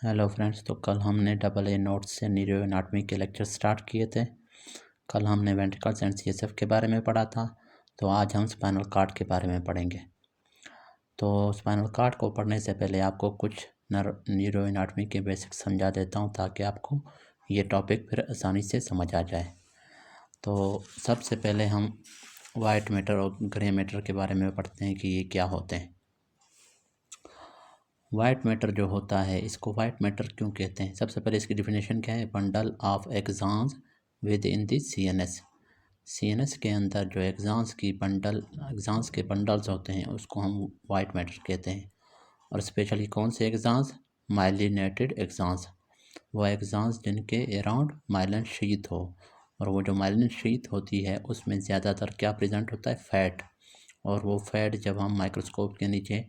Hello friends, तो कल हमने AA नोट्स से न्यूरो एनाटॉमी के लेक्चर स्टार्ट किए थे। कल हमने वेंट्रिकल्स एंड CSF के बारे में पढ़ा था। तो आज हम स्पाइनल कॉर्ड के बारे में पढ़ेंगे। तो स्पाइनल कॉर्ड को पढ़ने से पहले आपको कुछ न्यूरो एनाटॉमी के बेसिक्स समझा देता हूँ ताकि आपको ये टॉपिक फिर आसानी से समझ आ जाए। तो सबसे पहले हम वाइट मैटर और ग्रे मैटर के बारे में पढ़ते हैं कि ये क्या होते हैं। वाइट मैटर जो होता है, इसको वाइट मैटर क्यों कहते हैं? सबसे पहले इसकी डिफिनेशन क्या है? Bundle of axons within the CNS के अंदर जो एक्सॉन्स के बंडल्स होते हैं उसको हम वाइट मैटर कहते हैं। और स्पेशली कौन से एक्सॉन्स? माइलिनेटेड एक्सॉन्स, वो एक्सॉन्स जिनके अराउंड माइलिन शीथ हो। और वो जो माइलिन शीथ होती है उसमें ज़्यादातर क्या प्रेजेंट होता है? फैट। और वो फैट जब हम माइक्रोस्कोप के नीचे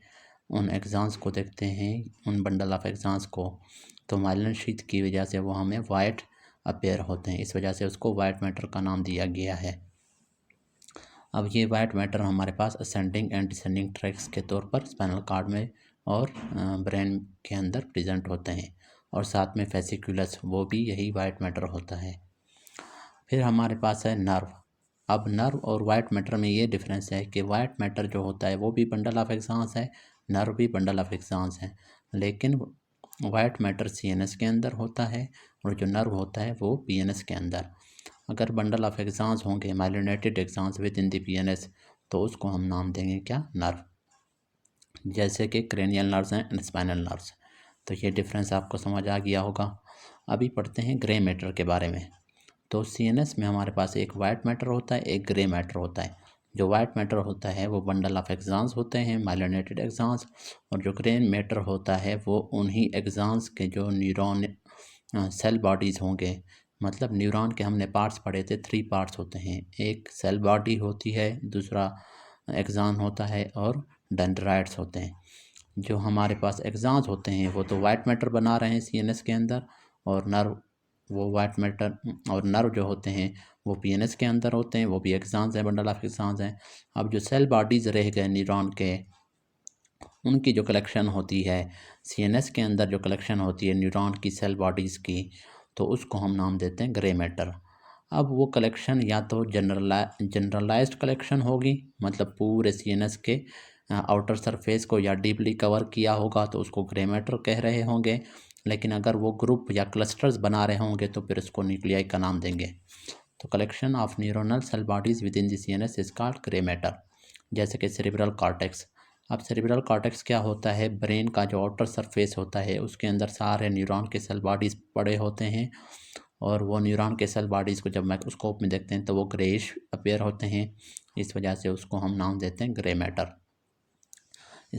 उन एक्सॉन्स को देखते हैं, उन बंडल ऑफ एक्सॉन्स को, तो माइलिन शीथ की वजह से वो हमें वाइट अपीयर होते हैं। इस वजह से उसको वाइट मैटर का नाम दिया गया है। अब ये वाइट मैटर हमारे पास असेंडिंग एंड डिसेंडिंग ट्रैक्स के तौर पर स्पाइनल कॉर्ड में और ब्रेन के अंदर प्रेजेंट होते हैं। और साथ में फेसिकुलस, वो भी यही वाइट मैटर होता है। फिर हमारे पास है नर्व। अब नर्व और वाइट मैटर में ये डिफरेंस है कि वाइट मैटर जो होता है वो भी बंडल ऑफ एक्सॉन्स है, नर्व भी बंडल ऑफ एक्सॉन्स है, लेकिन वाइट मैटर CNS के अंदर होता है और जो नर्व होता है वो PNS के अंदर। अगर बंडल ऑफ एक्सॉन्स होंगे, myelinated axons within the PNS, तो उसको हम नाम देंगे क्या? नर्व। जैसे कि क्रेनियल नर्व्स हैं एंड स्पाइनल नर्व्स। तो ये डिफरेंस आपको समझ आ गया होगा। अभी पढ़ते हैं ग्रे मैटर के बारे में। तो CNS में हमारे पास एक वाइट मैटर होता है, एक ग्रे मैटर होता है। जो वाइट मैटर होता है वो बंडल ऑफ एक्सॉन्स होते हैं, माइलिनेटेड एक्सॉन्स। और जो ग्रे मैटर होता है वो उन्हीं एक्सॉन्स के जो न्यूरॉन सेल बॉडीज़ होंगे, मतलब न्यूरॉन के हमने पार्ट्स पढ़े थे, 3 पार्ट्स होते हैं। एक सेल बॉडी होती है, दूसरा एक्सॉन होता है और डेंड्राइट्स होते हैं। जो हमारे पास एक्सॉन्स होते हैं वो तो वाइट मैटर बना रहे हैं CNS के अंदर, और नर्व जो होते हैं वो PNS के अंदर होते हैं, वो भी एक्सॉन्स हैं, बंडल ऑफ एक्सॉन्स हैं। अब जो सेल बॉडीज़ रह गए न्यूरॉन के, उनकी जो कलेक्शन होती है CNS के अंदर, जो कलेक्शन होती है न्यूरॉन की सेल बॉडीज़ की, तो उसको हम नाम देते हैं ग्रे मैटर। अब वो कलेक्शन या तो जनरलाइज्ड कलेक्शन होगी, मतलब पूरे CNS के आउटर सरफेस को या डीपली कवर किया होगा तो उसको ग्रे मैटर कह रहे होंगे। लेकिन अगर वो ग्रुप या क्लस्टर्स बना रहे होंगे तो फिर उसको न्यूक्लियाई का नाम देंगे। तो collection of neuronal cell bodies within the CNS is called grey matter. जैसे कि सेरिब्रल कॉर्टेक्स। अब सेरिब्रल कॉर्टेक्स क्या होता है? ब्रेन का जो आउटर सरफेस होता है उसके अंदर सारे न्यूरॉन के सेल बॉडीज़ पड़े होते हैं। और वो न्यूरॉन के सेल बॉडीज़ को जब माइक्रोस्कोप में देखते हैं तो वो ग्रेइश अपीयर होते हैं। इस वजह से उसको हम नाम देते हैं ग्रे मैटर।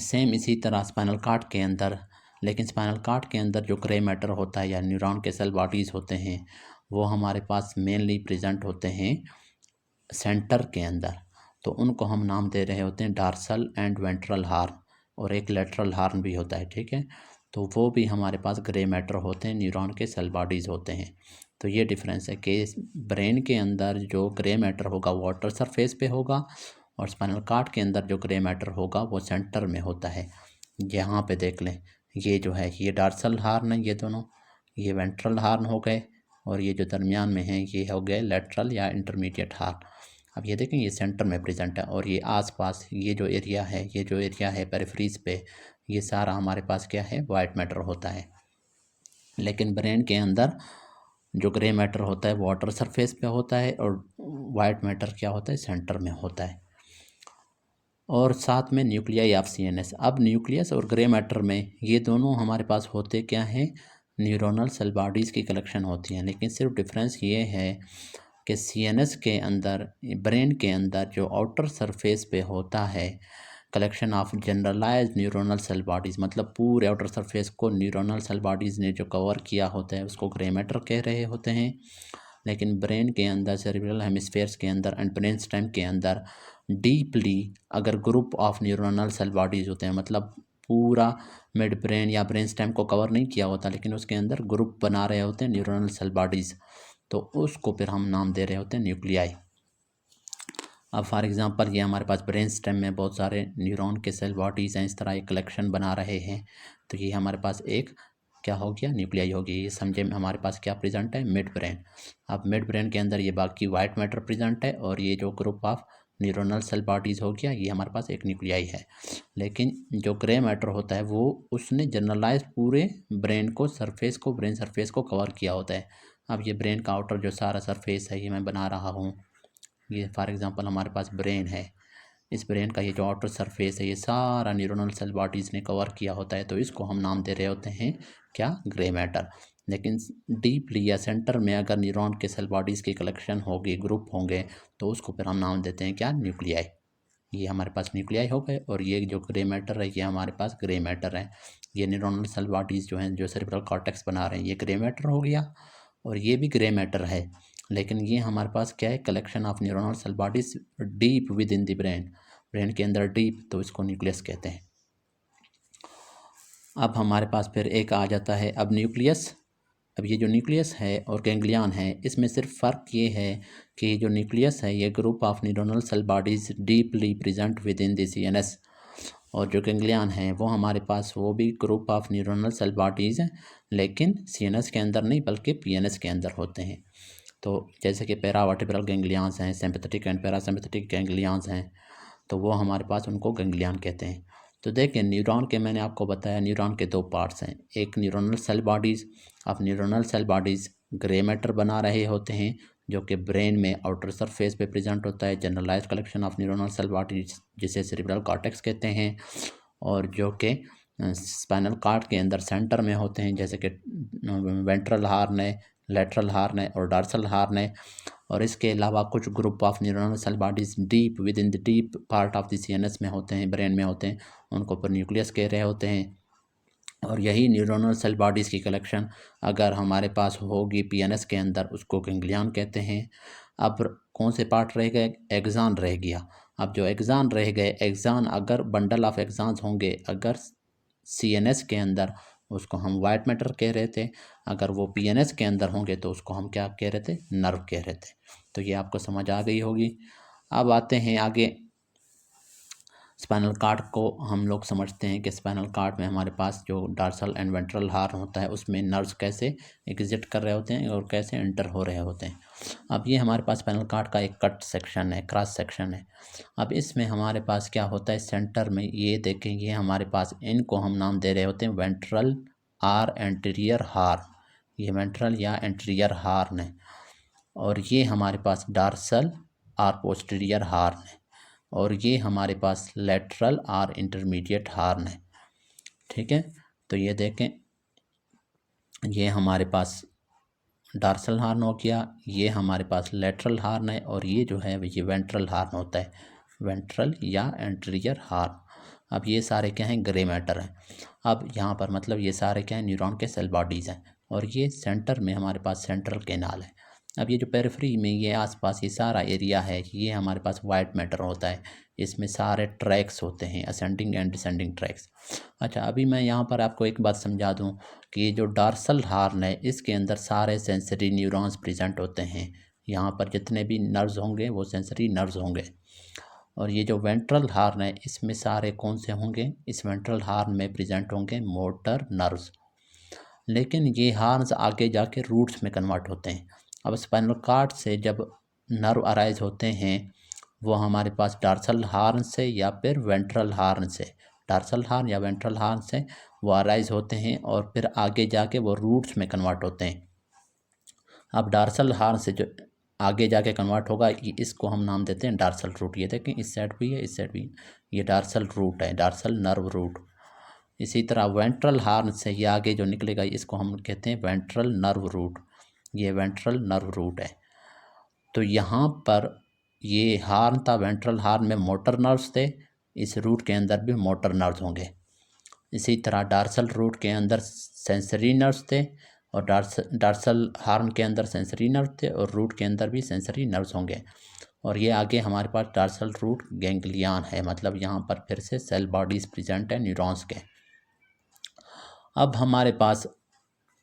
सेम इसी तरह स्पाइनल कॉर्ड के अंदर, लेकिन स्पाइनल कॉर्ड के अंदर जो ग्रे मैटर होता है या न्यूरॉन के सेल बॉडीज़ होते हैं वो हमारे पास मेनली प्रेजेंट होते हैं सेंटर के अंदर। तो उनको हम नाम दे रहे होते हैं डॉर्सल एंड वेंट्रल हार्न, और एक लेटरल हार्न भी होता है, ठीक है। तो वो भी हमारे पास ग्रे मैटर होते हैं, न्यूरॉन के सेल बॉडीज़ होते हैं। तो ये डिफरेंस है कि ब्रेन के अंदर जो ग्रे मैटर होगा वो आउटर सरफेस पे होगा, और स्पाइनल कॉर्ड के अंदर जो ग्रे मैटर होगा वो सेंटर में होता है। यहाँ पे देख लें, ये जो है ये डॉर्सल हार्न है, ये दोनों, ये वेंट्रल हार्न हो गए, और ये जो दरमियान में है ये हो गए लेटरल या इंटरमीडिएट हार्न। अब ये देखें, ये सेंटर में प्रेजेंट है, और ये आसपास ये जो एरिया है पेरिफेरीज पे, ये सारा हमारे पास क्या है? वाइट मैटर होता है। लेकिन ब्रेन के अंदर जो ग्रे मैटर होता है वो वाटर सरफेस पे होता है, और वाइट मैटर क्या होता है? सेंटर में होता है। और साथ में न्यूक्लियाई ऑफ CNS। अब न्यूक्लियस और ग्रे मैटर में ये दोनों हमारे पास होते क्या हैं? न्यूरोनल सेल बॉडीज़ की कलेक्शन होती हैं। लेकिन सिर्फ डिफरेंस ये है कि CNS के अंदर, ब्रेन के अंदर जो आउटर सरफेस पे होता है collection of generalised neuronal cell bodies, मतलब पूरे आउटर सरफेस को न्यूरोनल सेल बॉडीज़ ने जो कवर किया होता है उसको ग्रे मैटर कह रहे होते हैं। लेकिन ब्रेन के अंदर, सेरिब्रल हेमिस्फेयर्स के अंदर एंड ब्रेन स्टेम के अंदर डीपली अगर group of neuronal cell bodies होते हैं, मतलब पूरा मिड ब्रेन या ब्रेन स्टेम को कवर नहीं किया होता लेकिन उसके अंदर ग्रुप बना रहे होते हैं न्यूरोनल सेल बॉडीज़, तो उसको फिर हम नाम दे रहे होते हैं न्यूक्लियाई। अब फॉर एग्जांपल ये हमारे पास ब्रेन स्टेम में बहुत सारे न्यूरॉन के सेल बॉडीज़ हैं, इस तरह एक कलेक्शन बना रहे हैं, तो ये हमारे पास एक क्या हो गया, न्यूक्लियाई हो गया। ये समझे हमारे पास क्या प्रेजेंट है, मिड ब्रेन। अब मिड ब्रेन के अंदर ये बाकी वाइट मैटर प्रेजेंट है और ये जो group of neuronal cell bodies हो गया, ये हमारे पास एक न्यूक्लियाई है। लेकिन जो ग्रे मैटर होता है वो उसने जनरलाइज पूरे ब्रेन को सरफेस को ब्रेन सरफेस को कवर किया होता है। अब ये ब्रेन का आउटर जो सारा सरफेस है ये मैं बना रहा हूँ। ये फॉर एग्जांपल हमारे पास ब्रेन है, इस ब्रेन का ये जो आउटर सरफेस है ये सारा न्यूरोनल सेल बॉडीज़ ने कवर किया होता है, तो इसको हम नाम दे रहे होते हैं क्या, ग्रे मैटर। लेकिन डीपली या सेंटर में अगर न्यूरॉन के सेल बॉडीज़ की कलेक्शन होगी, ग्रुप होंगे, तो उसको फिर हम नाम देते हैं क्या, न्यूक्लियाई। ये हमारे पास न्यूक्लियाई हो गए और ये जो ग्रे मैटर है ये हमारे पास ग्रे मैटर है। ये न्यूरोनल सेल बॉडीज़ जो हैं जो सेरेब्रल कॉर्टेक्स बना रहे हैं ये ग्रे मैटर हो गया और ये भी ग्रे मैटर है। लेकिन ये हमारे पास क्या है, collection of neuronal cell bodies deep within the brain, brain के अंदर डीप, तो इसको न्यूक्लियस कहते हैं। अब हमारे पास फिर एक आ जाता है अब न्यूक्लियस। अब ये जो न्यूक्लियस है और गैंग्लियन है इसमें सिर्फ फ़र्क ये है कि जो न्यूक्लियस है ये group of neuronal cell bodies deeply present within the CNS, और जो गैंग्लियन है वो हमारे पास वो भी group of neuronal cell bodies हैं, लेकिन CNS के अंदर नहीं बल्कि PNS के अंदर होते हैं। तो जैसे कि पैरावर्टिब्रल गैंग्लियंस हैं, सिंपैथेटिक एंड पैरासिम्पैथेटिक गैंग्लियंस हैं, तो वो हमारे पास उनको गैंग्लियन कहते हैं। तो देखिए न्यूरॉन के मैंने आपको बताया न्यूरॉन के दो पार्ट्स हैं, एक न्यूरोनल सेल बॉडीज़। अब neuronal cell bodies grey matter बना रहे होते हैं जो कि ब्रेन में आउटर सरफेस पे प्रेजेंट होता है, generalised collection of neuronal cell bodies जिसे सेरेब्रल कॉर्टेक्स कहते हैं, और जो कि स्पाइनल कॉर्ड के अंदर सेंटर में होते हैं, जैसे कि वेंट्रल हॉर्न है, लेटरल हॉर्न है और डॉर्सल हॉर्न है। और इसके अलावा कुछ group of neuronal cell bodies deep within the deep part of the CNS में होते हैं, ब्रेन में होते हैं, उनको पर न्यूक्लियस कह रहे होते हैं। और यही न्यूरोनल सेल बॉडीज़ की कलेक्शन अगर हमारे पास होगी PNS के अंदर, उसको गैंग्लियन कहते हैं। अब कौन से पार्ट रह गए, एक्सॉन रह गया। अब जो एक्सॉन रह गए, एक्सॉन अगर बंडल ऑफ एक्सॉन्स होंगे अगर CNS के अंदर, उसको हम वाइट मैटर कह रहे थे, अगर वो PNS के अंदर होंगे तो उसको हम क्या कह रहे थे, नर्व कह रहे थे। तो ये आपको समझ आ गई होगी। अब आते हैं आगे, स्पाइनल कॉर्ड को हम लोग समझते हैं कि स्पाइनल कॉर्ड में हमारे पास जो डॉर्सल एंड वेंट्रल हॉर्न होता है उसमें नर्व्स कैसे एग्जिट कर रहे होते हैं और कैसे एंटर हो रहे होते हैं। अब ये हमारे पास स्पाइनल कॉर्ड का एक कट सेक्शन है, क्रॉस सेक्शन है। अब इसमें हमारे पास क्या होता है, सेंटर में ये देखें, ये हमारे पास इनको हम नाम दे रहे होते हैं वेंट्रल आर एंटीरियर हॉर्न, ये वेंट्रल या एंटीरियर हॉर्न है। और ये हमारे पास डॉर्सल आर पोस्टीरियर हॉर्न है, और ये हमारे पास लेटरल और इंटरमीडिएट हॉर्न है। ठीक है, तो ये देखें, ये हमारे पास डॉर्सल हॉर्न हो गया, ये हमारे पास लेटरल हॉर्न है, और ये जो है ये वेंट्रल हॉर्न होता है, वेंट्रल या एंटीरियर हॉर्न। अब ये सारे क्या हैं, ग्रे मैटर हैं। अब यहाँ पर मतलब ये सारे क्या हैं, न्यूरॉन के सेल बॉडीज़ हैं, और ये सेंटर में हमारे पास सेंट्रल कैनाल है। अब ये जो पेरिफेरी में ये आसपास ये सारा एरिया है, ये हमारे पास वाइट मैटर होता है, इसमें सारे ट्रैक्स होते हैं, असेंडिंग एंड डिसेंडिंग ट्रैक्स। अच्छा, अभी मैं यहाँ पर आपको एक बात समझा दूँ कि ये जो डॉर्सल हॉर्न है इसके अंदर सारे सेंसरी न्यूरॉन्स प्रेजेंट होते हैं, यहाँ पर जितने भी नर्व्स होंगे वो सेंसरी नर्व्स होंगे। और ये जो वेंट्रल हॉर्न है इसमें सारे कौन से होंगे, इस वेंट्रल हॉर्न में प्रेजेंट होंगे मोटर नर्व्स। लेकिन ये हॉर्न्स आगे जाके रूट्स में कन्वर्ट होते हैं। अब स्पाइनल कॉर्ड से जब नर्व अराइज होते हैं वो हमारे पास डॉर्सल हॉर्न से या फिर वेंट्रल हॉर्न से, डॉर्सल हॉर्न या वेंट्रल हॉर्न से वो अराइज होते हैं और फिर आगे जाके वो रूट्स में कन्वर्ट होते हैं। अब डॉर्सल हॉर्न से जो आगे जाके कन्वर्ट होगा इसको हम नाम देते हैं डॉर्सल रूट। ये देखें इस साइड भी है, इस साइड भी, ये डॉर्सल रूट है, डॉर्सल नर्व रूट। इसी तरह वेंट्रल हॉर्न से ये आगे जो निकलेगा इसको हम कहते हैं वेंट्रल नर्व रूट, ये वेंट्रल नर्व रूट है। तो यहाँ पर ये हॉर्न था, वेंट्रल हॉर्न में मोटर नर्व्स थे, इस रूट के अंदर भी मोटर नर्व्स होंगे। इसी तरह डॉर्सल रूट के अंदर सेंसरी नर्व्स थे, और डॉर्सल हॉर्न के अंदर सेंसरी नर्व थे, और रूट के अंदर भी सेंसरी नर्व्स होंगे। और ये आगे हमारे पास डॉर्सल रूट गैंग्लियन है, मतलब यहाँ पर फिर से सेल बॉडीज प्रेजेंट है न्यूरॉन्स के। अब हमारे पास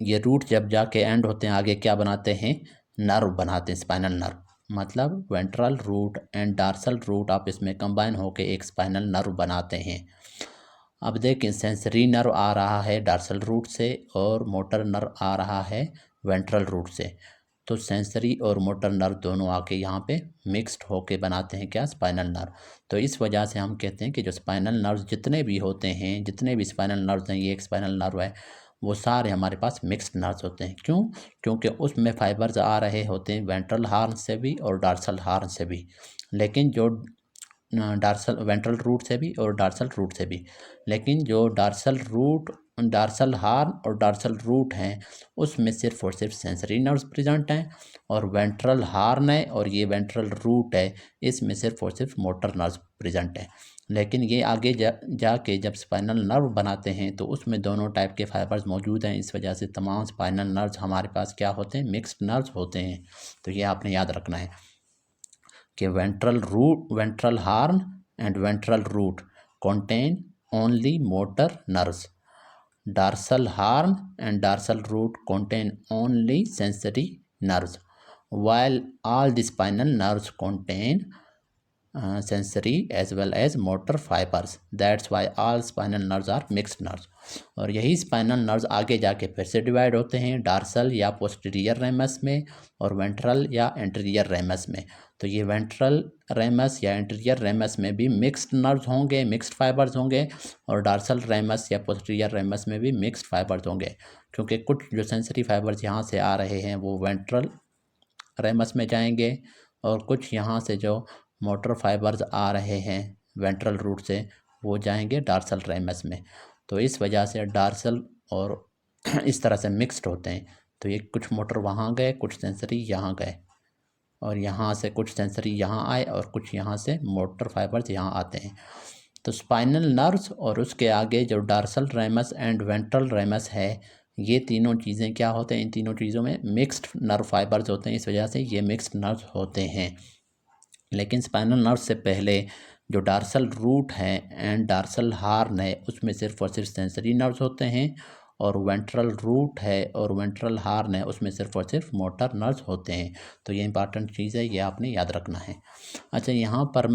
ये रूट जब जाके एंड होते हैं आगे क्या बनाते हैं, नर्व बनाते हैं, स्पाइनल नर्व, मतलब ventral root and dorsal root आपस में कंबाइन होकर एक स्पाइनल नर्व बनाते हैं। अब देखें, सेंसरी नर्व आ रहा है डॉर्सल रूट से और मोटर नर्व आ रहा है वेंट्रल रूट से। तो सेंसरी और मोटर नर्व दोनों आके यहाँ पे मिक्स्ड होके बनाते हैं क्या, स्पाइनल नर्व। तो इस वजह से हम कहते हैं कि जो स्पाइनल नर्व जितने भी होते हैं, जितने भी स्पाइनल नर्व हैं, ये एक स्पाइनल नर्व है, वो सारे हमारे पास मिक्स्ड नर्व्स होते हैं। क्यों? क्योंकि उसमें फाइबर्स आ रहे होते हैं वेंट्रल हॉर्न से भी और डॉर्सल हॉर्न से भी, लेकिन जो डार्सल वेंट्रल रूट से भी और डार्सल रूट से भी, लेकिन जो डार्सल हॉर्न और डार्सल रूट हैं उसमें सिर्फ और सिर्फ सेंसरी नर्व्स प्रेजेंट हैं, और वेंट्रल हॉर्न है और ये वेंट्रल रूट है, इसमें सिर्फ और सिर्फ मोटर नर्व्स प्रेजेंट हैं। लेकिन ये आगे जाके जब स्पाइनल नर्व बनाते हैं तो उसमें दोनों टाइप के फाइबर्स मौजूद हैं। इस वजह से तमाम स्पाइनल नर्व्स हमारे पास क्या होते हैं, मिक्स्ड नर्व्स होते हैं। तो ये आपने याद रखना है कि ventral horn and ventral root contain only motor nerves. Dorsal horn and dorsal root contain only sensory nerves, while all the spinal nerves contain sensory as well as motor fibers. That's why all spinal nerves are mixed nerves. और यही spinal nerves आगे जाके फिर से divide होते हैं dorsal या posterior ramus में और वेंट्रल या एंटीरियर रेमस में। तो ये वेंट्रल रेमस या एंटीरियर रेमस में भी मिक्स्ड नर्व्स होंगे, मिक्स्ड फाइबर्स होंगे, और डार्सल रेमस या पोस्टीरियर रेमस में भी मिक्स्ड फाइबर्स होंगे, क्योंकि कुछ जो सेंसरी फाइबर्स यहाँ से आ रहे हैं वो वेंट्रल रेमस में जाएंगे, और कुछ यहाँ से जो मोटर फाइबर्स आ रहे हैं वेंट्रल रूट से वो जाएंगे डार्सल रेमस में। तो इस वजह से डार्सल और इस तरह से मिक्स्ड होते हैं। तो ये कुछ मोटर वहाँ गए, कुछ सेंसरी यहाँ गए, और यहाँ से कुछ सेंसरी यहाँ आए और कुछ यहाँ से मोटर फाइबर्स यहाँ आते हैं। तो स्पाइनल नर्व्स और उसके आगे जो dorsal ramus and ventral ramus है, ये तीनों चीज़ें क्या होते हैं, इन तीनों चीज़ों में मिक्स्ड नर्व फाइबर्स होते हैं, इस वजह से ये मिक्स्ड नर्व्स होते हैं। लेकिन स्पाइनल नर्व से पहले जो डार्सल रूट है एंड डार्सल हॉर्न है उसमें सिर्फ और सिर्फ सेंसरी नर्व्स होते हैं, और वेंट्रल रूट है और वेंट्रल हॉर्न है उसमें सिर्फ और सिर्फ मोटर नर्व्स होते हैं। तो ये इंपॉर्टेंट चीज़ है, ये आपने याद रखना है। अच्छा, यहाँ पर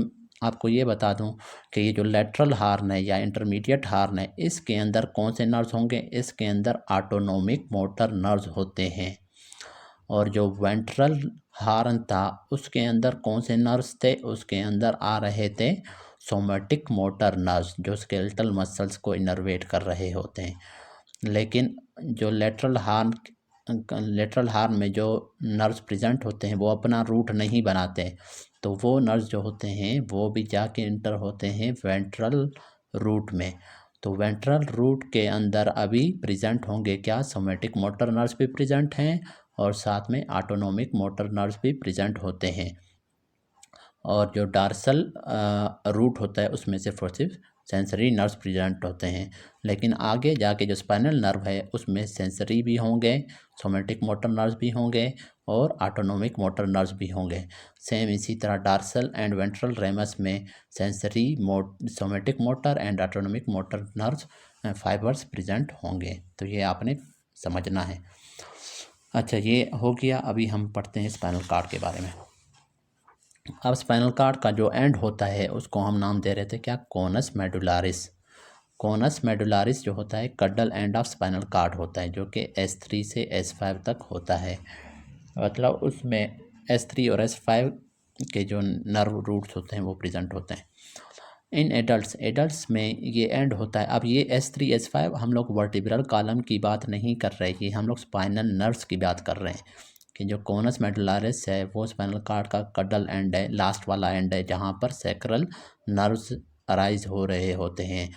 आपको ये बता दूं कि ये जो लेटरल हॉर्न है या इंटरमीडिएट हॉर्न है, इसके अंदर कौन से नर्व्स होंगे, इसके अंदर ऑटोनोमिक मोटर नर्व्स होते हैं। और जो वेंट्रल हॉर्न था उसके अंदर कौन से नर्व्स थे, उसके अंदर आ रहे थे सोमैटिक मोटर नर्व्स, जो स्केलेटल मसल्स को इनर्वेट कर रहे होते हैं। लेकिन जो लेटरल हार्न में जो नर्व्स प्रेजेंट होते हैं वो अपना रूट नहीं बनाते, तो वो नर्व्स जो होते हैं वो भी जाके इंटर होते हैं वेंट्रल रूट में। तो वेंट्रल रूट के अंदर अभी प्रेजेंट होंगे क्या, सोमैटिक मोटर नर्व्स भी प्रेजेंट हैं और साथ में ऑटोनोमिक मोटर नर्व्स भी प्रेजेंट होते हैं। और जो डार्सल रूट होता है उसमें सिर्फ और सिर्फ सेंसरी नर्व्स प्रेजेंट होते हैं। लेकिन आगे जाके जो स्पाइनल नर्व है उसमें सेंसरी भी होंगे, सोमैटिक मोटर नर्व्स भी होंगे और ऑटोनोमिक मोटर नर्व्स भी होंगे। सेम इसी तरह डार्सल एंड वेंट्रल रेमस में sensory somatic motor and autonomic motor nerves fibres present होंगे। तो ये आपने समझना है। अच्छा, ये हो गया। अभी हम पढ़ते हैं स्पाइनल कॉर्ड के बारे में। अब स्पाइनल कॉर्ड का जो एंड होता है उसको हम नाम दे रहे थे क्या, कोनस मेडुलारिस। कोनस मेडुलारिस जो होता है caudal end of spinal cord होता है, जो कि S3 से S5 तक होता है। मतलब उसमें S3 और S5 के जो नर्व रूट्स होते हैं वो प्रेजेंट होते हैं। इन एडल्ट्स में ये एंड होता है। अब ये S3 S5 हम लोग वर्टिब्रल कॉलम की बात नहीं कर रहे, ये हम लोग स्पाइनल नर्व्स की बात कर रहे हैं कि जो कोनस मेडुलारिस है वो स्पाइनल कॉर्ड का कडल एंड है, लास्ट वाला एंड है, जहाँ पर सैक्रल नर्व्स अराइज हो रहे होते हैं।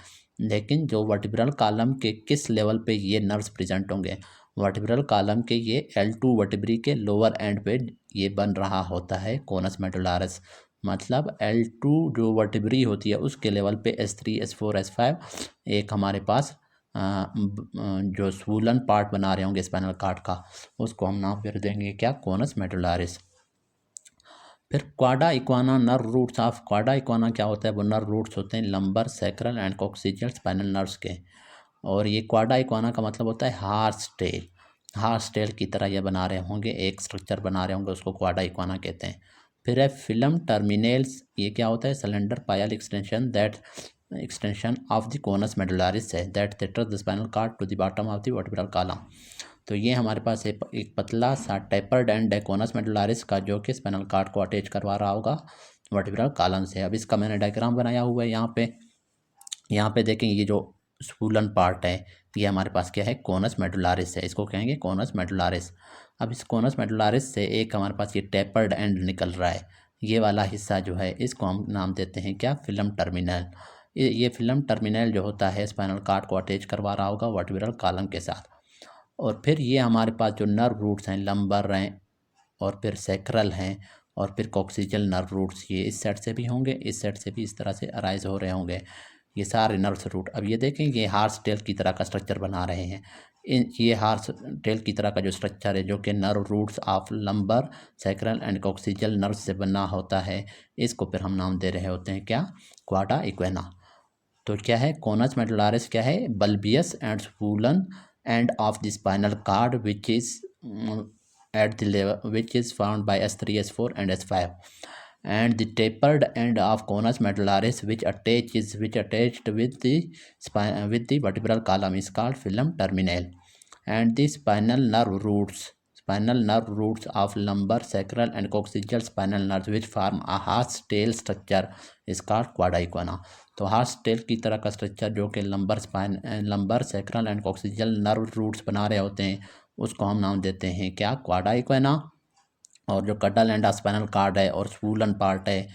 लेकिन जो वर्टिब्रल कॉलम के किस लेवल पे ये नर्व्स प्रेजेंट होंगे, वर्टिब्रल कॉलम के ये L2 वर्टिब्री के लोअर एंड पे ये बन रहा होता है कोनस मेडुलारिस। मतलब L2 जो वर्टिब्री होती है उसके लेवल पे S3 S4 S5 एक हमारे पास जो स्वूलन पार्ट बना रहे होंगे स्पाइनल कॉर्ड का, उसको हम नाम फिर देंगे क्या, कोनस मेडुलारिस। फिर cauda equina nerve roots of cauda equina क्या होता है, वो नर्व रूट्स होते हैं lumbar sacral and coccygeal spinal nerves के। और ये क्वाडा इक्वाना का मतलब होता है हार्स टेल की तरह ये बना रहे होंगे, एक स्ट्रक्चर बना रहे होंगे, उसको क्वाडा इक्वाना कहते हैं। फिर है फिलम टर्मिनेल्स, ये क्या होता है, cylinder Payal extension that extension of the conus medullaris है that touches the spinal cord to the bottom of the vertebral column। तो ये हमारे पास एक पतला सा टेपर्ड एंड है कोनस मेडुलारिस का, जो कि स्पाइनल कॉर्ड को अटैच करवा रहा होगा वर्टिब्रल कॉलम से। अब इसका मैंने डायग्राम बनाया हुआ है यहाँ पे देखें, ये जो स्पूलन पार्ट है ये हमारे पास क्या है, कोनस मेडुलारिस है, इसको कहेंगे कोनस मेडुलारिस। अब इस कोनस मेडुलारिस से एक हमारे पास ये टेपर्ड एंड निकल रहा है, ये वाला हिस्सा जो है इसको हम नाम देते हैं क्या, फिल्म टर्मिनल। ये फिल्म टर्मिनल जो होता है स्पाइनल कॉर्ड को अटैच करवा रहा होगा वर्टिब्रल कॉलम के साथ। और फिर ये हमारे पास जो नर्व रूट्स हैं, लंबर हैं और फिर सैक्रल हैं और फिर कॉक्सिजल नर्व रूट्स, ये इस साइड से भी होंगे, इस साइड से भी इस तरह से अराइज हो रहे होंगे ये सारे नर्व्स रूट। अब ये देखें, ये हार्स टेल की तरह का स्ट्रक्चर बना रहे हैं। ये हार्स टेल की तरह का जो स्ट्रक्चर है, जो कि nerve roots of lumbar, sacral and coccygeal nerve से बना होता है, इसको फिर हम नाम दे रहे होते हैं क्या, क्वाडा इक्वेना। तो क्या है, कोनस मेडुलारिस क्या है, बल्बियस and swollen end of the spinal cord which is at the level which is found by S3, S4 and S5, and the tapered end of conus medullaris which attached with the vertebral column is called filum terminal, and the spinal nerve roots of lumbar, sacral and coccygeal spinal nerves which form a horse tail structure is called quada equina। तो horse tail की तरह का structure जो कि lumbar, sacral and coccygeal nerve roots बना रहे होते हैं, उसको हम नाम देते हैं क्या, क्वाडा इक्वेना। और जो कडल एंड स्पाइनल कार्ड है और स्वूलन पार्ट है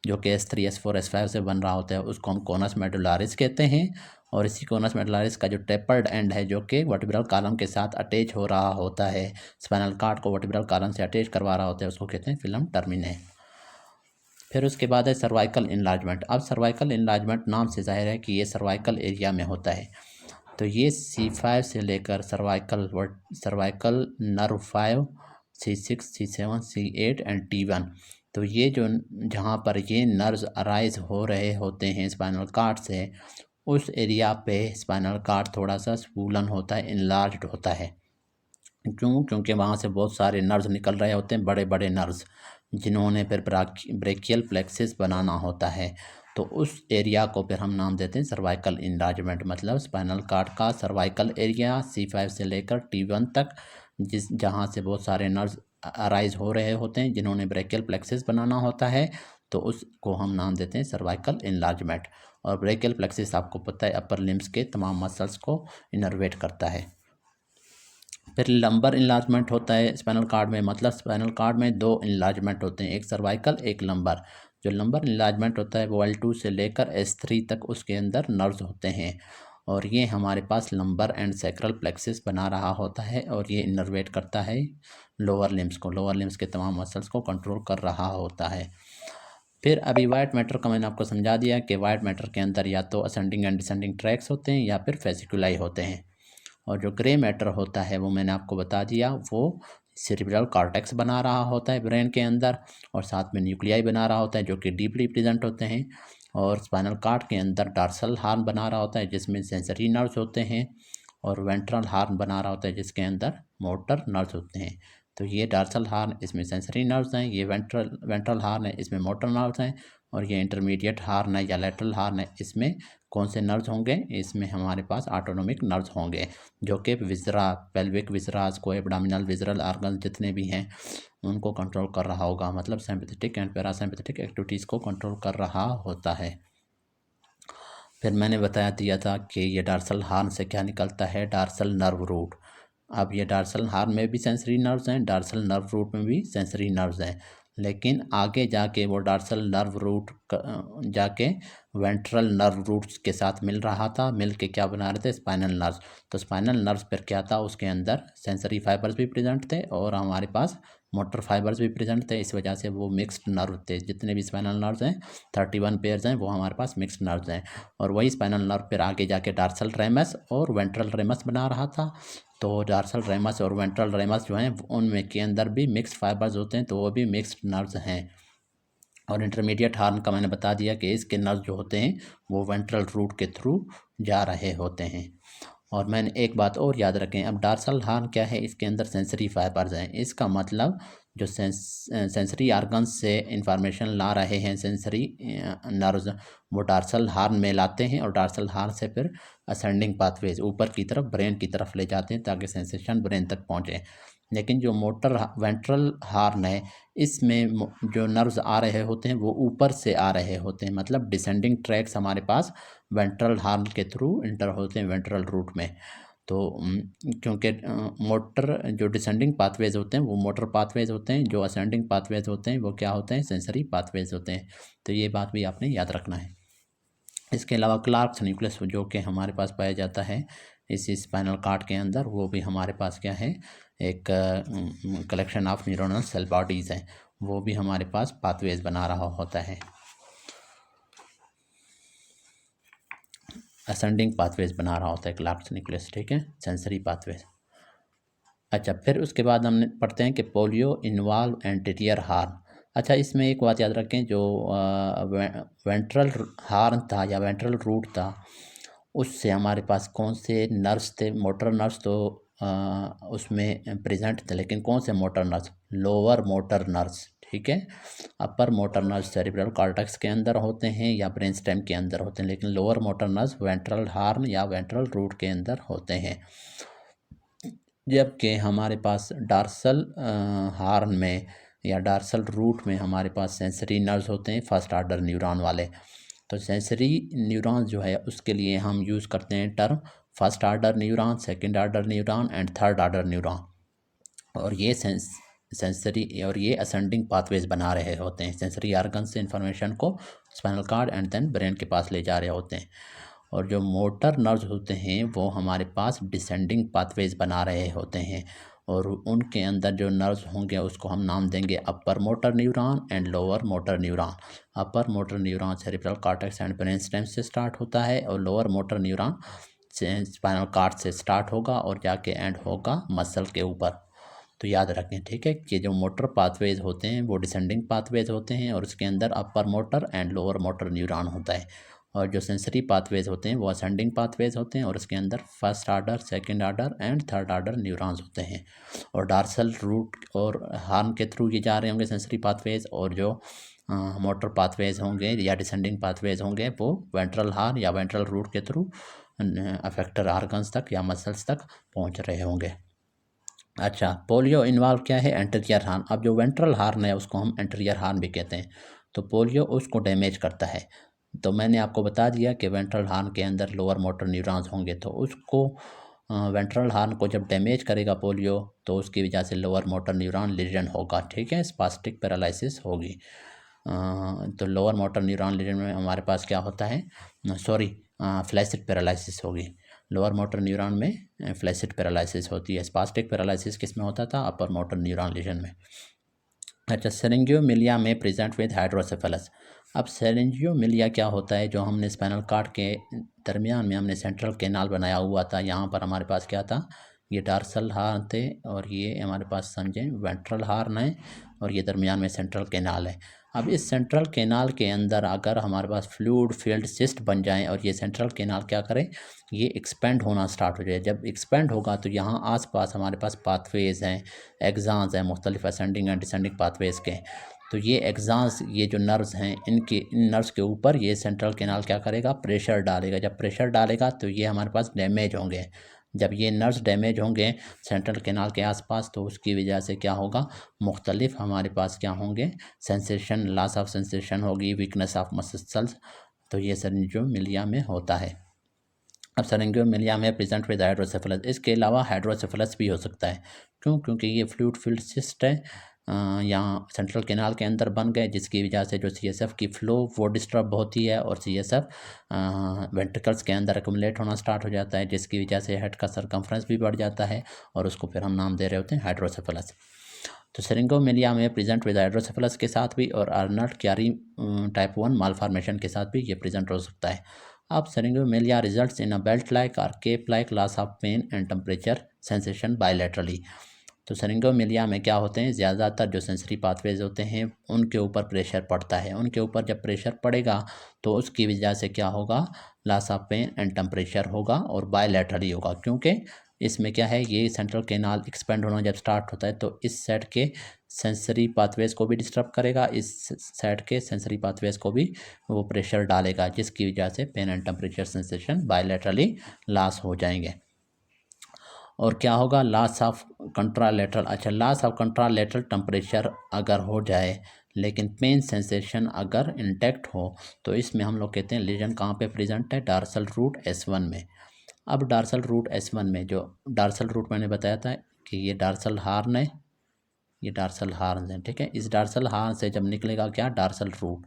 जो कि S3, S4, S5 से बन रहा होता है, उसको हम कोनस मेडुलारिस कहते हैं। और इसी कोनस मेडुलारिस का जो टेपर्ड एंड है, जो कि वर्टिब्रल कॉलम के साथ अटैच हो रहा होता है, स्पाइनल कार्ड को वर्टिब्रल कॉलम से अटैच करवा रहा होता है, उसको कहते हैं फिल्म टर्मिनल। फिर उसके बाद है सर्वाइकल इनलार्जमेंट। अब सर्वाइकल इनलार्जमेंट नाम से जाहिर है कि ये सर्वाइकल एरिया में होता है। तो ये C5 से लेकर cervical nerve 5, C6, C7, C8 and T1, तो ये जो जहाँ पर ये नर्व्स अराइज हो रहे होते हैं स्पाइनल कॉर्ड से, उस एरिया पे स्पाइनल कॉर्ड थोड़ा सा स्वूलन होता है, इनलार्ज्ड होता है। क्योंकि वहाँ से बहुत सारे नर्व्स निकल रहे होते हैं, बड़े बड़े नर्व्स, जिन्होंने फिर ब्रेकियल प्लेक्सिस बनाना होता है। तो उस एरिया को फिर हम नाम देते हैं सर्वाइकल इनलार्जमेंट। मतलब स्पाइनल कॉर्ड का सर्वाइकल एरिया C5 से लेकर T1 तक, जहाँ से बहुत सारे नर्व्स अराइज हो रहे होते हैं, जिन्होंने ब्रेकियल प्लेक्सिस बनाना होता है, तो उसको हम नाम देते हैं सर्वाइकल इनलार्जमेंट। और ब्रेकियल प्लेक्सिस आपको पता है अपर लिम्स के तमाम मसल्स को इनर्वेट करता है। फिर लंबर इनलार्जमेंट होता है स्पाइनल कॉर्ड में। मतलब स्पाइनल कॉर्ड में दो इनलार्जमेंट होते हैं, एक सर्वाइकल, एक लंबर। जो लंबर इनलार्जमेंट होता है वो L2 से लेकर S3 तक उसके अंदर नर्व्स होते हैं, और ये हमारे पास लंबर एंड सैक्रल प्लेक्सिस बना रहा होता है, और ये इनर्वेट करता है लोअर लिम्स के तमाम मसल्स को कंट्रोल कर रहा होता है। फिर अभी वाइट मैटर का मैंने आपको समझा दिया कि वाइट मैटर के अंदर या तो असेंडिंग एंड डिसेंडिंग ट्रैक्स होते हैं या फिर फेसिकुलाई होते हैं। और जो ग्रे मैटर होता है वो मैंने आपको बता दिया, वो सेरिब्रल कॉर्टेक्स बना रहा होता है ब्रेन के अंदर, और साथ में न्यूक्लियाई बना रहा होता है जो कि डीपली प्रेजेंट होते हैं। और स्पाइनल कॉर्ड के अंदर डार्सल हार्न बना रहा होता है जिसमें सेंसरी नर्व्स होते हैं, और वेंट्रल हार्न बना रहा होता है जिसके अंदर मोटर नर्व्स होते हैं। तो ये डार्सल हार्न, इसमें सेंसरी नर्व्स हैं, ये वेंट्रल हार्न है, इसमें मोटर नर्व्स हैं, और ये इंटरमीडिएट हार्न है या लेटरल हार्न है, इसमें कौन से नर्व्स होंगे, इसमें हमारे पास ऑटोनोमिक नर्व्स होंगे, जो कि विजरा, पेल्विक विजरास को, एब्डोमिनल विजरल ऑर्गन जितने भी हैं उनको कंट्रोल कर रहा होगा। मतलब सिंपैथेटिक एंड पैरासिम्पैथेटिक एक्टिविटीज़ को कंट्रोल कर रहा होता है। फिर मैंने बता दिया था कि ये डार्सल हार्न से क्या निकलता है, डार्सल नर्व रूट। अब ये डार्सल हार्न में भी सेंसरी नर्व्स हैं, डार्सल नर्व रूट में भी सेंसरी नर्व्स हैं, लेकिन आगे जाके वो डार्सल नर्व रूट जाके वेंट्रल नर्व रूट्स के साथ मिल रहा था, मिल के क्या बना रहे थे, स्पाइनल नर्व्स। तो स्पाइनल नर्व्स पर क्या था, उसके अंदर सेंसरी फाइबर्स भी प्रेजेंट थे और हमारे पास मोटर फाइबर्स भी प्रेजेंट थे। इस वजह से वो मिक्स्ड नर्व थे। जितने भी स्पाइनल नर्व्स हैं 31 पेयर्स हैं, वो हमारे पास मिक्स्ड नर्व्स हैं। और वही स्पाइनल नर्व फिर आगे जाके डार्सल रेमस और वेंट्रल रेमस बना रहा था। तो डार्सल रेमस और वेंट्रल रेमस जो हैं उनमें के अंदर भी मिक्स्ड फाइबर्स होते हैं, तो वो भी मिक्स्ड नर्व्स हैं। और इंटरमीडिएट हार्न का मैंने बता दिया कि इसके नर्व जो होते हैं वो वेंट्रल रूट के थ्रू जा रहे होते हैं। और मैंने एक बात और याद रखें, अब डार्सल हार्न क्या है, इसके अंदर सेंसरी फाइबर्स हैं। इसका मतलब जो सेंसरी आर्गन्स से इंफॉर्मेशन ला रहे हैं सेंसरी नर्व्स, वो डार्सल हार्न में लाते हैं और डार्सल हार्न से फिर असेंडिंग पाथवेज ऊपर की तरफ ब्रेन की तरफ ले जाते हैं ताकि सेंसेशन ब्रेन तक पहुँचे। लेकिन जो मोटर वेंट्रल हार्न है, इसमें जो नर्व्स आ रहे होते हैं वो ऊपर से आ रहे होते हैं, मतलब डिसेंडिंग ट्रैक्स हमारे पास वेंट्रल हार्न के थ्रू इंटर होते हैं वेंट्रल रूट में। तो क्योंकि मोटर जो डिसेंडिंग पाथवेज होते हैं वो मोटर पाथवेज होते हैं, जो असेंडिंग पाथवेज होते हैं वो क्या होते हैं, सेंसरी पाथवेज होते हैं। तो ये बात भी आपने याद रखना है। इसके अलावा क्लार्क्स न्यूक्लियस जो कि हमारे पास पाया जाता है इस स्पाइनल कार्ड के अंदर, वो भी हमारे पास क्या है, एक collection of neuronal cell bodies हैं, वो भी हमारे पास पाथवेज बना रहा होता है, असेंडिंग पाथवेज बना रहा होता है क्लार्क्स न्यूक्लियस, ठीक है, सेंसरी पाथवेज। अच्छा, फिर उसके बाद हम पढ़ते हैं कि पोलियो इन्वॉल्व एंटीरियर हार्न। अच्छा, इसमें एक बात याद रखें, जो वेंट्रल हार्न था या वेंट्रल रूट था, उससे हमारे पास कौन से नर्व्स थे, मोटर नर्व्स तो उसमें प्रेजेंट थे, लेकिन कौन से motor nerves, lower motor nerves, ठीक है। Upper motor nerves cerebral cortex के अंदर होते हैं या ब्रेन स्टेम के अंदर होते हैं, लेकिन lower motor nerves ventral horn या वेंट्रल रूट के अंदर होते हैं। जबकि हमारे पास डार्सल हार्न में या डार्सल रूट में हमारे पास सेंसरी नर्व्स होते हैं फर्स्ट आर्डर न्यूरॉन वाले। तो सेंसरी न्यूरॉन जो है उसके लिए हम यूज़ करते हैं term first order neuron, second order neuron and third order neuron. और ये सेंसरी और ये असेंडिंग पाथवेज बना रहे होते हैं, सेंसरी आर्गन से इंफॉर्मेशन को spinal cord and then brain के पास ले जा रहे होते हैं। और जो मोटर नर्व्स होते हैं वो हमारे पास डिसेंडिंग पाथवेज बना रहे होते हैं, और उनके अंदर जो नर्व्स होंगे उसको हम नाम देंगे अपर motor neuron and lower motor neuron. Upper motor neuron cerebral cortex and brain stem से स्टार्ट होता है और lower motor neuron spinal cord से स्टार्ट होगा और जाके एंड होगा मसल के ऊपर। तो याद रखें, ठीक है, कि जो मोटर पाथवेज होते हैं वो डिसेंडिंग पाथवेज होते हैं और उसके अंदर upper motor and lower motor neuron होता है, और जो सेंसरी पाथवेज होते हैं वो असेंडिंग पाथवेज होते हैं और उसके अंदर first order, second order and third order neurons होते हैं। और डार्सल रूट और हार्न के थ्रू ये जा रहे होंगे सेंसरी पाथवेज, और जो मोटर पाथवेज होंगे या डिसेंडिंग पाथवेज होंगे वो वेंट्रल हार्न या वेंट्रल रूट के थ्रू अफेक्टर आर्गन्स तक या मसल्स तक पहुंच रहे होंगे। अच्छा, पोलियो इन्वॉल्व क्या है, एंटीरियर हार्न। अब जो वेंट्रल हार्न है उसको हम एंटीरियर हार्न भी कहते हैं। तो पोलियो उसको डैमेज करता है। तो मैंने आपको बता दिया कि वेंट्रल हार्न के अंदर लोअर मोटर न्यूरॉन्स होंगे, तो उसको वेंट्रल हार्न को जब डैमेज करेगा पोलियो तो उसकी वजह से लोअर मोटर न्यूरॉन लीजन होगा, ठीक है, स्पास्टिक पैरालिसिस होगी। तो लोअर मोटर न्यूरॉन लीजन में हमारे पास क्या होता है, फ्लैसिड पैरालिसिस होगी। लोअर मोटर न्यूरॉन में फ्लैसिड पैरालिसिस होती है। स्पास्टिक पैरालिसिस किस में होता था, अपर मोटर न्यूरॉन लीजन में। अच्छा, सेरेंजियोमिलिया में प्रेजेंट विद हाइड्रोसेफेलस। अब सेरेंजियोमिलिया क्या होता है, जो हमने स्पाइनल कार्ड के दरमियान में हमने सेंट्रल कैनाल बनाया हुआ था, यहाँ पर हमारे पास क्या था, ये डार्सल हार्न थे और ये हमारे पास समझें वेंट्रल हार्न है और ये दरमियान में सेंट्रल कैनाल है। अब इस सेंट्रल कैनाल के अंदर अगर हमारे पास फ्लूइड फील्ड सिस्ट बन जाए और ये सेंट्रल कैनाल क्या करे, ये एक्सपेंड होना स्टार्ट हो जाए। जब एक्सपेंड होगा तो यहाँ आसपास हमारे पास पाथवेज हैं, एग्जान्स हैं, मुख्तलिफ असेंडिंग एंड डिसेंडिंग पाथवेज के। तो ये एग्जान्स, ये जो नर्व्स हैं, इन नर्व्स के ऊपर ये सेंट्रल कैनाल क्या करेगा, प्रेशर डालेगा। जब प्रेशर डालेगा तो ये हमारे पास डैमेज होंगे। जब ये नर्व्स डैमेज होंगे सेंट्रल कैनाल के आसपास तो उसकी वजह से क्या होगा, मुख्तलिफ हमारे पास क्या होंगे, सेंसेशन, लॉस ऑफ सेंसेशन होगी, वीकनेस ऑफ मसल्स। तो ये सेरेंजियोमिलिया में होता है। अब सेरेंजियोमिलिया में प्रेजेंट विद हाइड्रोसेफेलस। इसके अलावा हाइड्रोसेफेलस भी हो सकता है। क्यों? क्योंकि ये फ्लूइड फील्ड सिस्ट है यहाँ सेंट्रल कैनाल के अंदर बन गए, जिसकी वजह से जो सीएसएफ की फ़्लो वो डिस्टर्ब होती है और सीएसएफ वेंट्रिकल्स के अंदर एक्युमुलेट होना स्टार्ट हो जाता है, जिसकी वजह से हेड का सरकमफ्रेंस भी बढ़ जाता है और उसको फिर हम नाम दे रहे होते हैं हाइड्रोसेफेलस। तो सेरेंजियोमिलिया में प्रेजेंट विद हाइड्रोसेफेलस के साथ भी और आर्नल्ड क्यारी टाइप 1 मालफॉर्मेशन के साथ भी ये प्रेजेंट हो सकता है। अब syringomyelia results in a belt like और cape like loss of pain and temperature sensation bilaterally. तो सेरेंजियोमिलिया में क्या होते हैं, ज़्यादातर जो सेंसरी पाथवेज होते हैं उनके ऊपर प्रेशर पड़ता है। उनके ऊपर जब प्रेशर पड़ेगा तो उसकी वजह से क्या होगा, loss of pain and temperature होगा और बायलैटरली होगा, क्योंकि इसमें क्या है, ये सेंट्रल कैनाल एक्सपेंड होना जब स्टार्ट होता है तो इस सेट के सेंसरी पाथवेज को भी डिस्टर्ब करेगा, इस सेट के सेंसरी पाथवेज को भी वो प्रेशर डालेगा, जिसकी वजह से pain and temperature sensation bilaterally loss हो जाएंगे। और क्या होगा, लॉस ऑफ कंट्रालेटरल, अच्छा लॉस ऑफ कंट्रालेटरल टेम्परेचर अगर हो जाए लेकिन पेन सेंसेशन अगर इंटैक्ट हो तो इसमें हम लोग कहते हैं लीजन कहाँ पे प्रेजेंट है, डार्सल रूट S1 में। अब डार्सल रूट S1 में, जो डार्सल रूट मैंने बताया था कि ये डार्सल हार्न है, ये डार्सल हार्न है, ठीक है। इस डार्सल हार्न से जब निकलेगा क्या, डार्सल रूट।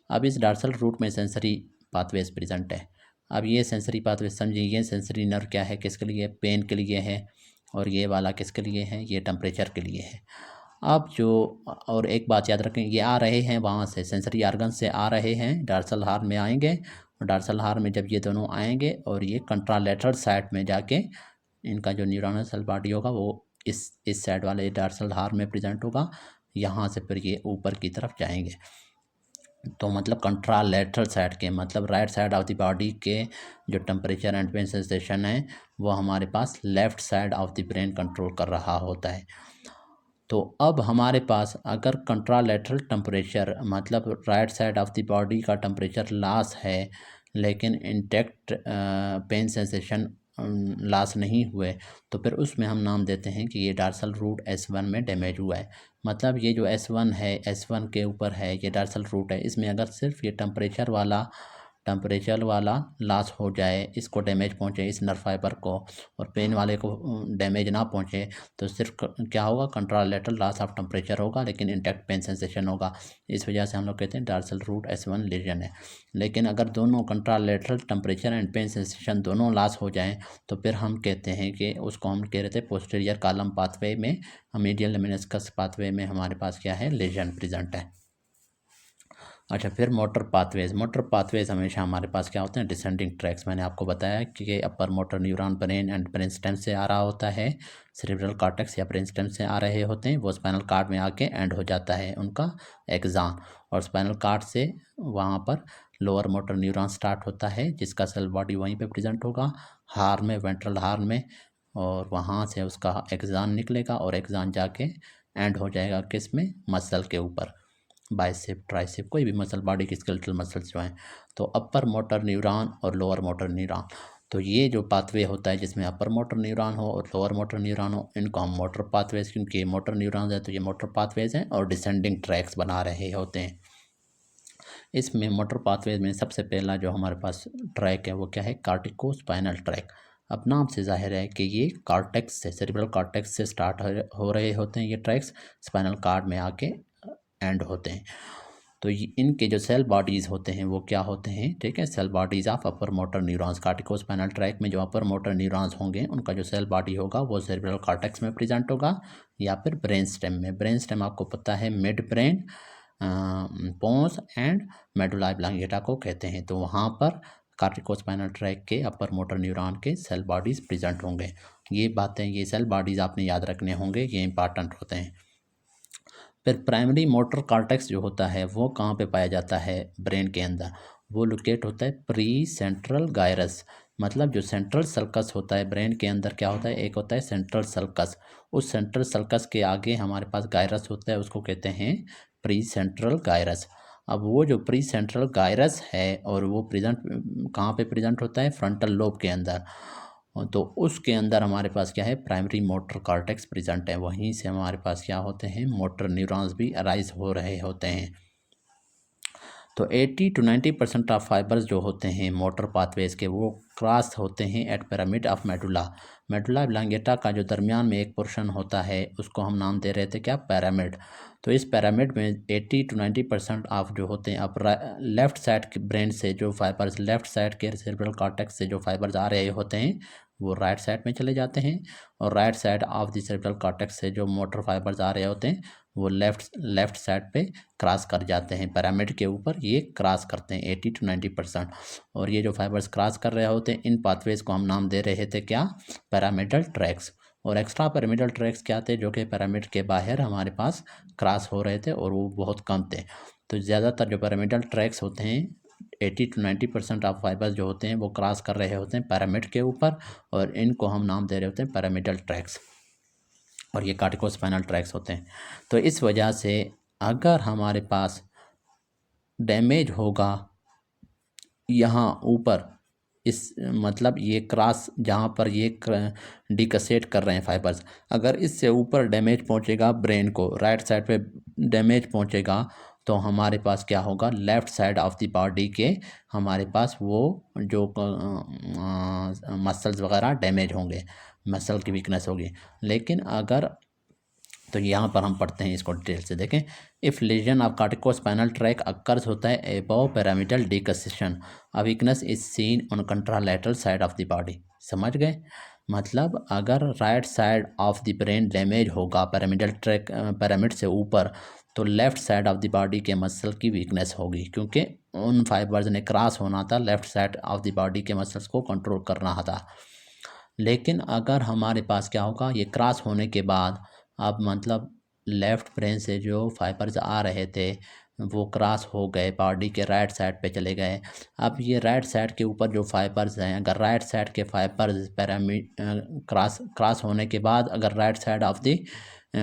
अब इस डार्सल रूट में सेंसरी पाथवेज प्रेजेंट है। अब ये सेंसरी पाथवे समझिए, ये सेंसरी नर्व क्या है, किसके लिए, पेन के लिए है, और ये वाला किसके लिए है, ये टेम्परेचर के लिए है। अब जो, और एक बात याद रखें, ये आ रहे हैं वहाँ से, सेंसरी आर्गन से आ रहे हैं, डार्सल हार्न में आएंगे, और डार्सल हार्न में जब ये दोनों आएंगे और ये कंट्रालेटरल साइड में जाके इनका जो न्यूरॉनल सेल बॉडी होगा वो इस साइड वाले डार्सल हार्न में प्रेजेंट होगा, यहाँ से फिर ये ऊपर की तरफ जाएंगे। तो मतलब कंट्रालेटरल साइड के, मतलब right side of the body के जो टेम्परेचर एंड पेन सेंसेशन है वो हमारे पास left side of the brain control कर रहा होता है। तो अब हमारे पास अगर कंट्रालेटरल टेम्परेचर मतलब right side of the body का टेम्परेचर लॉस है लेकिन इंटैक्ट पेन सेंसेशन लॉस नहीं हुए, तो फिर उसमें हम नाम देते हैं कि ये डार्सल रूट S1 में डैमेज हुआ है। मतलब ये जो S1 है, S1 के ऊपर है ये डार्सल रूट है, इसमें अगर सिर्फ ये टेम्परेचर वाला लॉस हो जाए, इसको डैमेज पहुंचे इस नर्व फाइबर को, और पेन वाले को डैमेज ना पहुंचे, तो सिर्फ क्या होगा, कंट्रालेटरल लॉस ऑफ टेम्परेचर होगा लेकिन इंटैक्ट पेन सेंसेशन होगा। इस वजह से हम लोग कहते हैं डार्सल रूट S1 लीजन है। लेकिन अगर दोनों कंट्रालेटरल टेम्परेचर एंड पेन सेंसेशन दोनों लॉस हो जाएं तो फिर हम कहते हैं कि उसको हम कह रहे थे पोस्टीरियर कॉलम पाथवे में, मीडियल मेनिस्कस पाथवे में हमारे पास क्या है, लीजन प्रेजेंट है। अच्छा, फिर मोटर पाथवेज हमेशा हमारे पास क्या होते हैं, डिसेंडिंग ट्रैक्स। मैंने आपको बताया कि अपर motor neuron brain and brain stem से आ रहा होता है, सेरेब्रल कॉर्टेक्स या ब्रेन स्टेम से आ रहे होते हैं, वो स्पाइनल कॉर्ड में आके एंड हो जाता है उनका एक्सॉन, और स्पाइनल कॉर्ड से वहाँ पर लोअर मोटर न्यूरॉन स्टार्ट होता है जिसका सेल बॉडी वहीं पे प्रेजेंट होगा, हार्न में, वेंट्रल हार्न में, और वहाँ से उसका एक्सॉन निकलेगा और एक्सॉन जाके एंड हो जाएगा किस में, मसल के ऊपर, बाइसेप, ट्राइसेप, कोई भी मसल, बॉडी की स्केलेटल मसल्स जो हैं। तो अपर मोटर न्यूरॉन और लोअर मोटर न्यूरॉन, तो ये जो पाथवे होता है जिसमें अपर मोटर न्यूरॉन हो और लोअर मोटर न्यूरॉन हो, इनको हम मोटर पाथवेज, क्योंकि मोटर न्यूरॉन्स है तो ये मोटर पाथवेज हैं और डिसेंडिंग ट्रैक्स बना रहे होते हैं। इसमें मोटर पाथवेज में सबसे पहला जो हमारे पास ट्रैक है वो क्या है, कार्टिको स्पाइनल ट्रैक। अब नाम से जाहिर है कि ये कॉर्टेक्स से, सेरेब्रल कॉर्टेक्स से स्टार्ट हो रहे होते हैं ये ट्रैक्स, स्पाइनल कॉर्ड में आके एंड होते हैं। तो इनके जो सेल बॉडीज़ होते हैं वो क्या होते हैं, ठीक है, cell bodies of upper motor neurons. Corticospinal tract में जो अपर मोटर न्यूरॉन्स होंगे उनका जो सेल बॉडी होगा वो सेरेब्रल कॉर्टेक्स में प्रेजेंट होगा या फिर ब्रेन स्टेम में। ब्रेन स्टेम आपको पता है midbrain, pons and medulla oblongata को कहते हैं। तो वहाँ पर कार्टिकोस्पाइनल ट्रैक के अपर मोटर न्यूरॉन के सेल बॉडीज़ प्रेजेंट होंगे। ये बातें, ये सेल बॉडीज़ आपने याद रखने होंगे, ये इंपॉर्टेंट होते हैं। फिर प्राइमरी मोटर कॉर्टेक्स जो होता है वो कहाँ पे पाया जाता है ब्रेन के अंदर, वो लोकेट होता है प्री सेंट्रल गायरस। मतलब जो सेंट्रल सल्कस होता है ब्रेन के अंदर, क्या होता है, एक होता है सेंट्रल सल्कस, उस सेंट्रल सल्कस के आगे हमारे पास गायरस होता है, उसको कहते हैं प्री सेंट्रल गायरस। अब वो जो प्री सेंट्रल गायरस है और वो प्रेजेंट कहाँ पे प्रेजेंट होता है, फ्रंटल लोब के अंदर। तो उसके अंदर हमारे पास क्या है, प्राइमरी मोटर कॉर्टेक्स प्रेजेंट है, वहीं से हमारे पास क्या होते हैं, मोटर न्यूरॉन्स भी अराइज हो रहे होते हैं। तो 80 to 90% ऑफ फाइबर्स जो होते हैं मोटर पाथवेज के वो क्रॉस होते हैं at pyramid of medulla. Medulla oblongata का जो दरमियान में एक पोर्शन होता है उसको हम नाम दे रहे थे क्या, पिरामिड। तो इस पिरामिड में 80 to 90% ऑफ जो होते हैं, अब लेफ्ट साइड के ब्रेन से जो फाइबर्स, लेफ्ट साइड के सेरेब्रल कॉर्टेक्स से जो फाइबर्स आ रहे होते हैं वो राइट साइड में चले जाते हैं, और right side of the cerebral cortex से जो मोटर फाइबर्स आ रहे होते हैं वो लेफ्ट साइड पे क्रॉस कर जाते हैं, पिरामिड के ऊपर ये क्रॉस करते हैं 80 to 90%। और ये जो फाइबर्स क्रॉस कर रहे होते हैं इन पाथवेज को हम नाम दे रहे थे क्या, पिरामिडल ट्रैक्स। और एक्स्ट्रा पिरामिडल ट्रैक्स क्या थे, जो कि पिरामिड के बाहर हमारे पास क्रॉस हो रहे थे और वो बहुत कम थे। तो ज़्यादातर जो पिरामिडल ट्रैक्स होते हैं 80 to 90% ऑफ फाइबर्स जो होते हैं वो क्रॉस कर रहे होते हैं पिरामिड के ऊपर, और इनको हम नाम दे रहे होते हैं पिरामिडल ट्रैक्स, और ये कार्टिकोस्पाइनल ट्रैक्स होते हैं। तो इस वजह से अगर हमारे पास डैमेज होगा यहाँ ऊपर, इस मतलब ये क्रॉस जहाँ पर ये डिकसेट कर रहे हैं फाइबर्स, अगर इससे ऊपर डैमेज पहुँचेगा ब्रेन को, राइट साइड पे डैमेज पहुँचेगा, तो हमारे पास क्या होगा, left side of the body के हमारे पास वो जो मसल्स वगैरह डैमेज होंगे, मसल की वीकनेस होगी। लेकिन अगर, तो यहाँ पर हम पढ़ते हैं इसको डिटेल से, देखें। If lesion of corticospinal tract occurs होता है above pyramidal decussation, a weakness is seen on contralateral side of the body. समझ गए? मतलब अगर right side of the brain damage होगा पिरामिडल ट्रैक, पिरामिड से ऊपर, तो left side of the body के मसल की वीकनेस होगी, क्योंकि उन फाइबर्स ने क्रॉस होना था, left side of the body के मसल्स को कंट्रोल करना था। लेकिन अगर हमारे पास क्या होगा, ये क्रॉस होने के बाद अब मतलब लेफ़्ट ब्रेन से जो फाइबर्स आ रहे थे वो क्रॉस हो गए, बॉडी के राइट साइड पे चले गए। अब ये राइट साइड के ऊपर जो फाइबर्स हैं, अगर राइट साइड के फाइबर्स पिरामिड क्रॉस होने के बाद अगर right side of the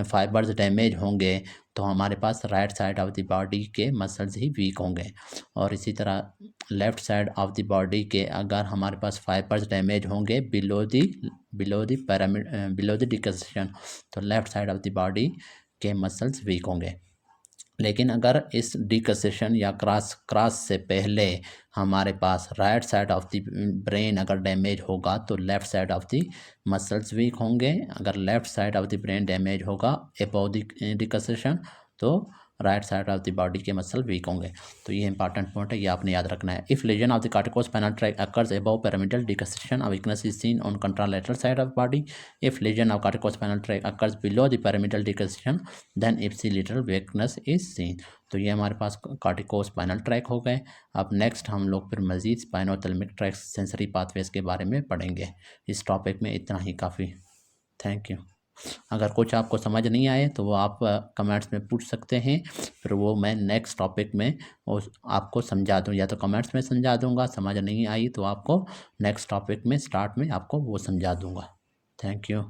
fibres damage होंगे, तो हमारे पास right side of the body के मसल्स ही वीक होंगे। और इसी तरह left side of the body के अगर हमारे पास फाइबर्स डैमेज होंगे below the pyramid, below the decussation, तो left side of the body के मसल्स वीक होंगे। लेकिन अगर इस डिकसेशन या क्रॉस से पहले हमारे पास right side of the brain अगर डैमेज होगा, तो left side of the muscles weak होंगे। अगर left side of the brain damage होगा अबव द डिकसेशन, तो right side of the body के मसल वीक होंगे। तो ये इंपॉर्टेंट पॉइंट है, ये आपने याद रखना है। If lesion of the corticospinal tract occurs above pyramidal decussation, a weakness is seen on contralateral side of body. If lesion of corticospinal tract occurs below the pyramidal decussation, then ipsilateral weakness is seen. तो ये हमारे पास कार्टिकोस्पाइनल track हो गए। अब next हम लोग फिर मज़ीद स्पाइनोथैलेमिक ट्रैक्स, सेंसरी पाथवेज के बारे में पढ़ेंगे। इस टॉपिक में इतना ही काफ़ी। Thank you. अगर कुछ आपको समझ नहीं आए तो वो आप कमेंट्स में पूछ सकते हैं, फिर वो मैं नेक्स्ट टॉपिक में आपको समझा दूँ, या तो कमेंट्स में समझा दूँगा, समझ नहीं आई तो आपको नेक्स्ट टॉपिक में स्टार्ट में आपको वो समझा दूँगा। Thank you.